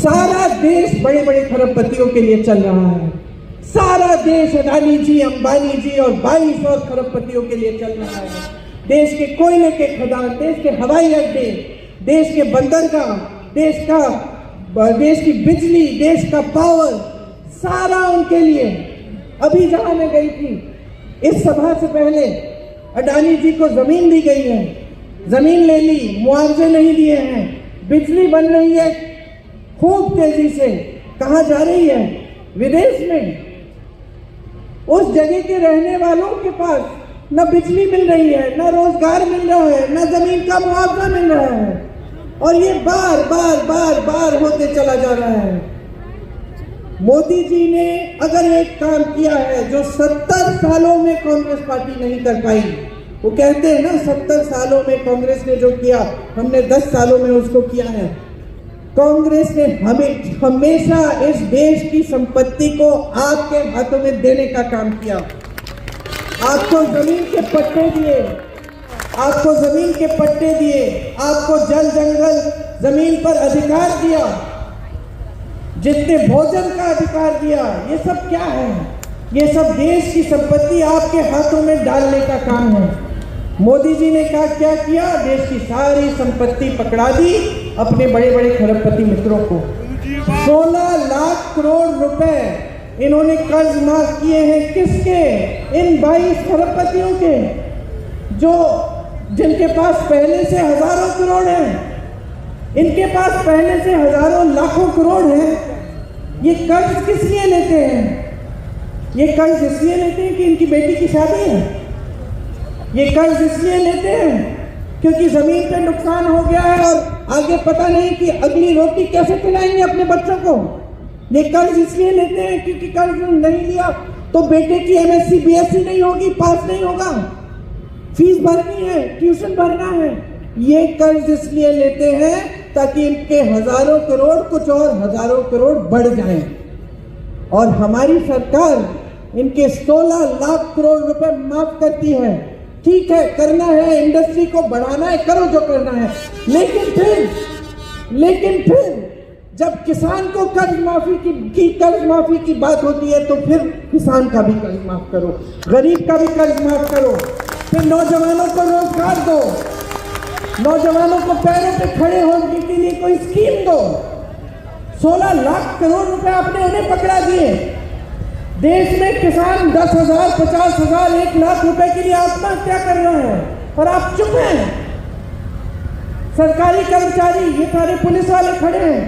सारा देश बड़े बड़े खरबपतियों के लिए चल रहा है। सारा देश अडानी जी, अंबानी जी और 22 और खरबपतियों के लिए चल रहा है। देश के कोयले के खदान, देश के हवाई अड्डे, देश के बंदरगाह, देश की बिजली, देश का पावर, सारा उनके लिए। अभी जहां मैं गई थी, इस सभा से पहले अडानी जी को जमीन दी गई है, जमीन ले ली, मुआवजे नहीं दिए हैं, बिजली बन रही है खूब तेजी से। कहां जा रही है? विदेश में। उस जगह के रहने वालों के पास न बिजली मिल रही है, न रोजगार मिल रहा है, न जमीन का मुआवजा मिल रहा है, और ये बार बार बार बार होते चला जा रहा है। मोदी जी ने अगर एक काम किया है जो 70 सालों में कांग्रेस पार्टी नहीं कर पाई, वो कहते हैं ना 70 सालों में कांग्रेस ने जो किया हमने 10 सालों में उसको किया है। कांग्रेस ने हमेशा इस देश की संपत्ति को आपके हाथों में देने का काम किया। आपको जमीन के पट्टे दिए, आपको जमीन के पट्टे दिए, आपको जल जंगल जमीन पर अधिकार दिया, जितने भोजन का अधिकार दिया। ये सब क्या है? ये सब देश की संपत्ति आपके हाथों में डालने का काम है। मोदी जी ने क्या किया? देश की सारी संपत्ति पकड़ा दी अपने बड़े बड़े खरबपति मित्रों को। 16 लाख करोड़ रुपए इन्होंने कर्ज माफ किए हैं। किसके? इन 22 खरबपतियों के, जिनके पास पहले से हजारों करोड़ हैं। इनके पास पहले से हजारों लाखों करोड़ हैं। ये कर्ज किस लिए लेते हैं? ये कर्ज इसलिए लेते हैं कि इनकी बेटी की शादी है। ये कर्ज इसलिए लेते हैं क्योंकि जमीन पे नुकसान हो गया है और आगे पता नहीं कि अगली रोटी कैसे खिलाएंगे अपने बच्चों को। ये कर्ज इसलिए लेते हैं क्योंकि कर्ज नहीं लिया तो बेटे की MSc BSc नहीं होगी, पास नहीं होगा, फीस भरनी है, ट्यूशन भरना है। ये कर्ज इसलिए लेते हैं ताकि इनके हजारों करोड़ कुछ और हजारों करोड़ बढ़ जाएं। और हमारी सरकार इनके 16 लाख करोड़ रुपए माफ करती है। ठीक है, करना है, इंडस्ट्री को बढ़ाना है, करो जो करना है, लेकिन फिर जब किसान को कर्ज माफी की बात होती है तो फिर किसान का भी कर्ज माफ करो, गरीब का भी कर्ज माफ करो, फिर नौजवानों को रोजगार दो, नौजवानों को पैरों पे खड़े होने के लिए कोई स्कीम दो। 16 लाख करोड़ रुपए आपने उन्हें पकड़ा दिए। देश में किसान 10,000, 50,000, 1 लाख रुपए के लिए आत्महत्या कर रहे हैं और आप चुप हैं। सरकारी कर्मचारी, ये सारे पुलिस वाले खड़े हैं,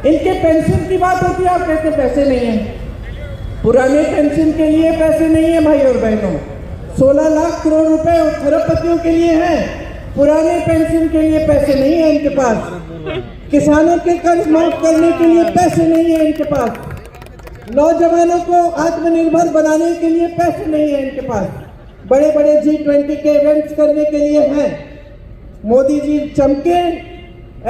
इनके पेंशन की बात होती है, आप कहते पैसे नहीं है। पुराने पेंशन के लिए पैसे नहीं है भाई और बहनों। 16 लाख करोड़ रुपए खरबपतियों के लिए है, पुराने पेंशन के लिए पैसे नहीं है इनके पास। किसानों के कर्ज माफ करने के लिए पैसे नहीं है इनके पास। नौजवानों को आत्मनिर्भर बनाने के लिए पैसे नहीं है इनके पास। बड़े बड़े G20 के इवेंट्स करने के लिए हैं। मोदी जी चमके,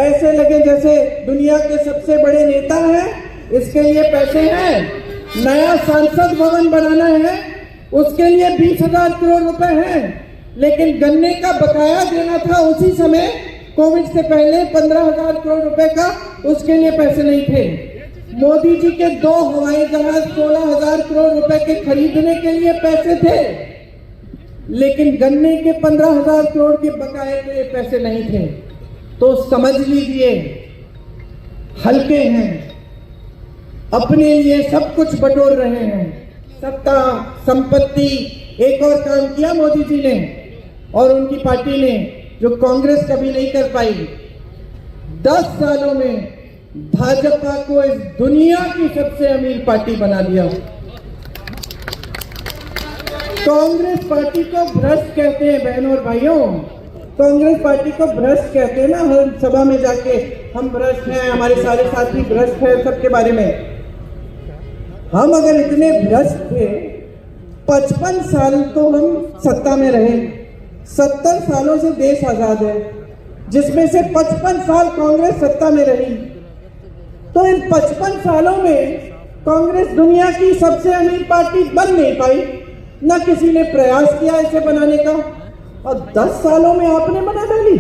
ऐसे लगे जैसे दुनिया के सबसे बड़े नेता हैं, इसके लिए पैसे हैं। नया संसद भवन बनाना है, उसके लिए 20,000 करोड़ रुपए हैं। लेकिन गन्ने का बकाया देना था उसी समय, कोविड से पहले 15,000 करोड़ रुपए का, उसके लिए पैसे नहीं थे। मोदी जी के 2 हवाई जहाज 16,000 करोड़ रुपए के खरीदने के लिए पैसे थे, लेकिन गन्ने के 15,000 करोड़ के बकाये के लिए पैसे नहीं थे। तो समझ लीजिए, हल्के हैं, अपने लिए सब कुछ बटोर रहे हैं, सत्ता, संपत्ति। एक और काम किया मोदी जी ने और उनकी पार्टी ने जो कांग्रेस कभी नहीं कर पाई। 10 सालों में भाजपा को इस दुनिया की सबसे अमीर पार्टी बना दिया। कांग्रेस पार्टी को भ्रष्ट कहते हैं बहनों और भाइयों, कांग्रेस पार्टी को भ्रष्ट कहते हैं ना। हर सभा में जाके हम भ्रष्ट हैं, हमारे सारे साथी भ्रष्ट हैं, सबके बारे में। हम अगर इतने भ्रष्ट थे, 55 साल तो हम सत्ता में रहे, 70 सालों से देश आजाद है, जिसमें से 55 साल कांग्रेस सत्ता में रही। तो इन 55 सालों में कांग्रेस दुनिया की सबसे अमीर पार्टी बन नहीं पाई, न किसी ने प्रयास किया इसे बनाने का, और 10 सालों में आपने बना डाली।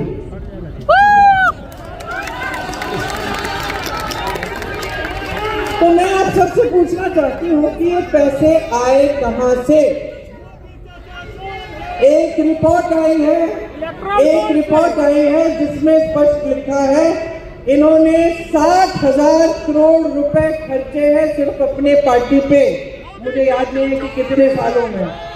तो मैं आप सबसे पूछना चाहती हूँ कि ये पैसे आए कहां से। एक रिपोर्ट आई है जिसमें स्पष्ट लिखा है इन्होंने 60,000 करोड़ रुपए खर्चे हैं सिर्फ अपने पार्टी पे। मुझे याद नहीं है कि कितने सालों में।